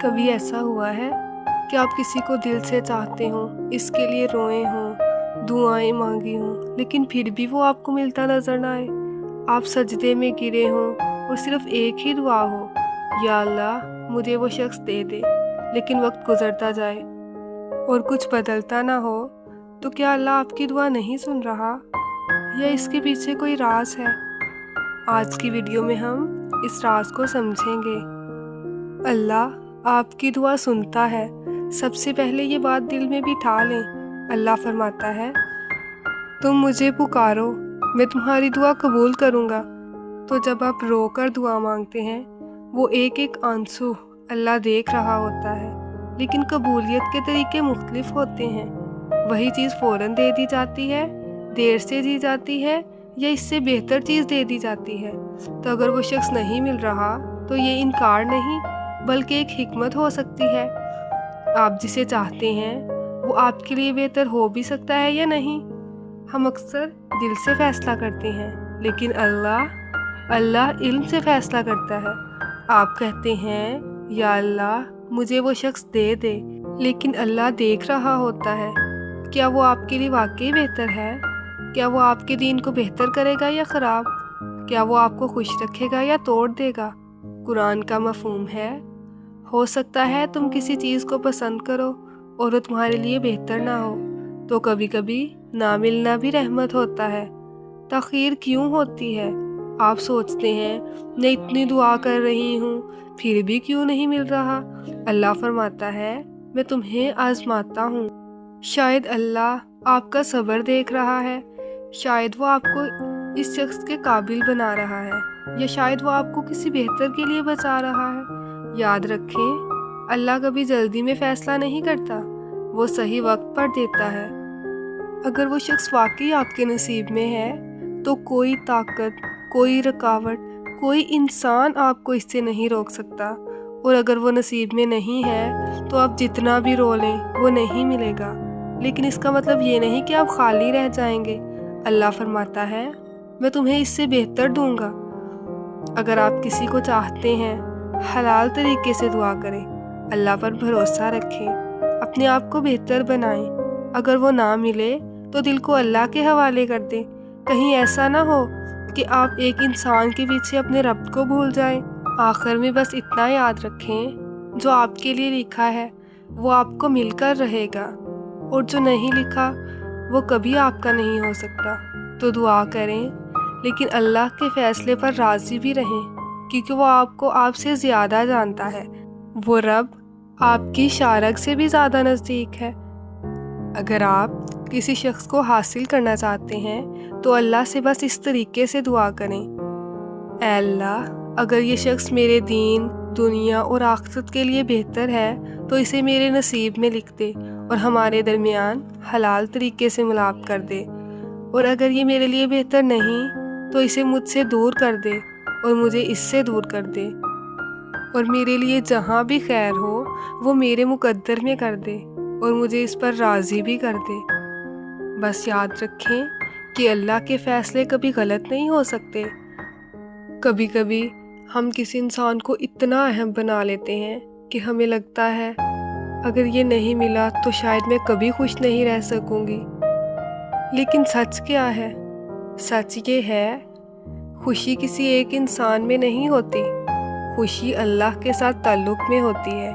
कभी ऐसा हुआ है कि आप किसी को दिल से चाहते हो, इसके लिए रोए हों, दुआएं मांगी हों, लेकिन फिर भी वो आपको मिलता नजर ना आए। आप सजदे में गिरे हों और सिर्फ एक ही दुआ हो, या अल्लाह मुझे वो शख्स दे दे, लेकिन वक्त गुजरता जाए और कुछ बदलता ना हो, तो क्या अल्लाह आपकी दुआ नहीं सुन रहा, या इसके पीछे कोई राज है? आज की वीडियो में हम इस राज को समझेंगे। अल्लाह आपकी दुआ सुनता है। सबसे पहले ये बात दिल में बिठा लें। अल्लाह फरमाता है, तुम मुझे पुकारो, मैं तुम्हारी दुआ कबूल करूँगा। तो जब आप रो कर दुआ मांगते हैं, वो एक एक आंसू अल्लाह देख रहा होता है, लेकिन कबूलियत के तरीके मुख्तलिफ होते हैं। वही चीज़ फ़ौरन दे दी जाती है, देर से दी जाती है, या इससे बेहतर चीज़ दे दी जाती है। तो अगर वो शख्स नहीं मिल रहा, तो ये इनकार नहीं बल्कि एक हिकमत हो सकती है। आप जिसे चाहते हैं वो आपके लिए बेहतर हो भी सकता है या नहीं। हम अक्सर दिल से फ़ैसला करते हैं, लेकिन अल्लाह इल्म से फ़ैसला करता है। आप कहते हैं, या अल्लाह मुझे वो शख्स दे दे, लेकिन अल्लाह देख रहा होता है। क्या वो आपके लिए वाकई बेहतर है? क्या वो आपके दीन को बेहतर करेगा या ख़राब? क्या वो आपको खुश रखेगा या तोड़ देगा? कुरान का मफ़हूम है, हो सकता है तुम किसी चीज़ को पसंद करो और वो तुम्हारे लिए बेहतर ना हो। तो कभी कभी ना मिलना भी रहमत होता है। ताख़ीर क्यों होती है? आप सोचते हैं, मैं इतनी दुआ कर रही हूँ, फिर भी क्यों नहीं मिल रहा? अल्लाह फरमाता है, मैं तुम्हें आजमाता हूँ। शायद अल्लाह आपका सब्र देख रहा है, शायद वो आपको इस शख्स के काबिल बना रहा है, या शायद वो आपको किसी बेहतर के लिए बचा रहा है। याद रखें, अल्लाह कभी जल्दी में फ़ैसला नहीं करता, वो सही वक्त पर देता है। अगर वो शख्स वाकई आपके नसीब में है, तो कोई ताकत, कोई रुकावट, कोई इंसान आपको इससे नहीं रोक सकता। और अगर वो नसीब में नहीं है, तो आप जितना भी रो लें वो नहीं मिलेगा। लेकिन इसका मतलब ये नहीं कि आप खाली रह जाएंगे। अल्लाह फरमाता है, मैं तुम्हें इससे बेहतर दूंगा। अगर आप किसी को चाहते हैं, हलाल तरीके से दुआ करें, अल्लाह पर भरोसा रखें, अपने आप को बेहतर बनाएं। अगर वो ना मिले, तो दिल को अल्लाह के हवाले कर दें। कहीं ऐसा ना हो कि आप एक इंसान के पीछे अपने रब को भूल जाएं। आखिर में बस इतना याद रखें, जो आपके लिए लिखा है वो आपको मिलकर रहेगा, और जो नहीं लिखा वो कभी आपका नहीं हो सकता। तो दुआ करें, लेकिन अल्लाह के फ़ैसले पर राज़ी भी रहें, क्योंकि वो आपको आपसे ज़्यादा जानता है। वो रब आपकी शारक से भी ज़्यादा नज़दीक है। अगर आप किसी शख्स को हासिल करना चाहते हैं, तो अल्लाह से बस इस तरीके से दुआ करें, ऐ अल्लाह अगर ये शख्स मेरे दीन, दुनिया और आखिरत के लिए बेहतर है, तो इसे मेरे नसीब में लिख दे और हमारे दरमियान हलाल तरीके से मिलाप कर दे। और अगर ये मेरे लिए बेहतर नहीं, तो इसे मुझसे दूर कर दे और मुझे इससे दूर कर दे। और मेरे लिए जहाँ भी खैर हो, वो मेरे मुकद्दर में कर दे और मुझे इस पर राज़ी भी कर दे। बस याद रखें कि अल्लाह के फ़ैसले कभी गलत नहीं हो सकते। कभी कभी हम किसी इंसान को इतना अहम बना लेते हैं कि हमें लगता है, अगर ये नहीं मिला तो शायद मैं कभी खुश नहीं रह सकूंगी। लेकिन सच क्या है? सच ये है, खुशी किसी एक इंसान में नहीं होती, खुशी अल्लाह के साथ ताल्लुक़ में होती है।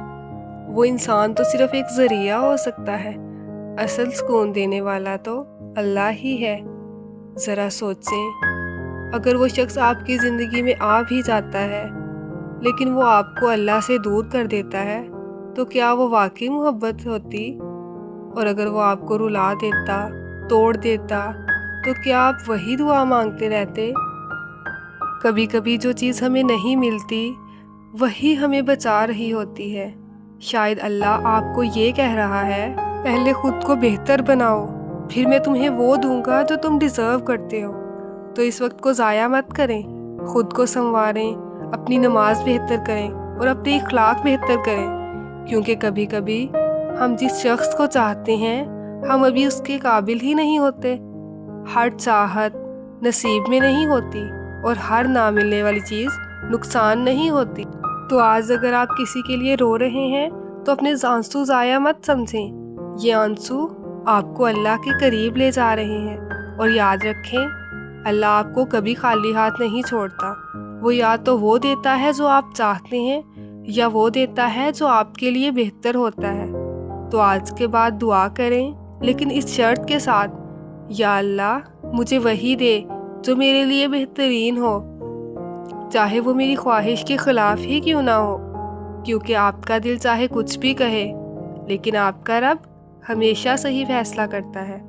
वो इंसान तो सिर्फ एक ज़रिया हो सकता है, असल सुकून देने वाला तो अल्लाह ही है। ज़रा सोचें, अगर वो शख्स आपकी ज़िंदगी में आ भी जाता है, लेकिन वो आपको अल्लाह से दूर कर देता है, तो क्या वो वाकई मोहब्बत होती? और अगर वो आपको रुला देता, तोड़ देता, तो क्या आप वही दुआ मांगते रहते? कभी कभी जो चीज़ हमें नहीं मिलती, वही हमें बचा रही होती है। शायद अल्लाह आपको ये कह रहा है, पहले खुद को बेहतर बनाओ, फिर मैं तुम्हें वो दूंगा जो तुम डिज़र्व करते हो। तो इस वक्त को ज़ाया मत करें, खुद को संवारें, अपनी नमाज बेहतर करें और अपने इखलाक बेहतर करें, क्योंकि कभी कभी हम जिस शख्स को चाहते हैं, हम अभी उसके काबिल ही नहीं होते। हर चाहत नसीब में नहीं होती और हर ना मिलने वाली चीज़ नुकसान नहीं होती। تو آج اگر آپ کسی کے لیے رو رہے ہیں تو اپنے آنسو ضائع مت سمجھیں، یہ آنسو آپ کو اللہ کے قریب لے جا رہے ہیں۔ اور یاد رکھیں، اللہ آپ کو کبھی خالی ہاتھ نہیں چھوڑتا، وہ یا تو وہ دیتا ہے جو آپ چاہتے ہیں یا وہ دیتا ہے جو آپ کے لیے بہتر ہوتا ہے۔ تو آج کے بعد دعا کریں، لیکن اس شرط کے ساتھ، یا اللہ مجھے وہی دے جو میرے لیے بہترین ہو، چاہے وہ میری خواہش کے خلاف ہی کیوں نہ ہو، کیونکہ آپ کا دل چاہے کچھ بھی کہے، لیکن آپ کا رب ہمیشہ صحیح فیصلہ کرتا ہے۔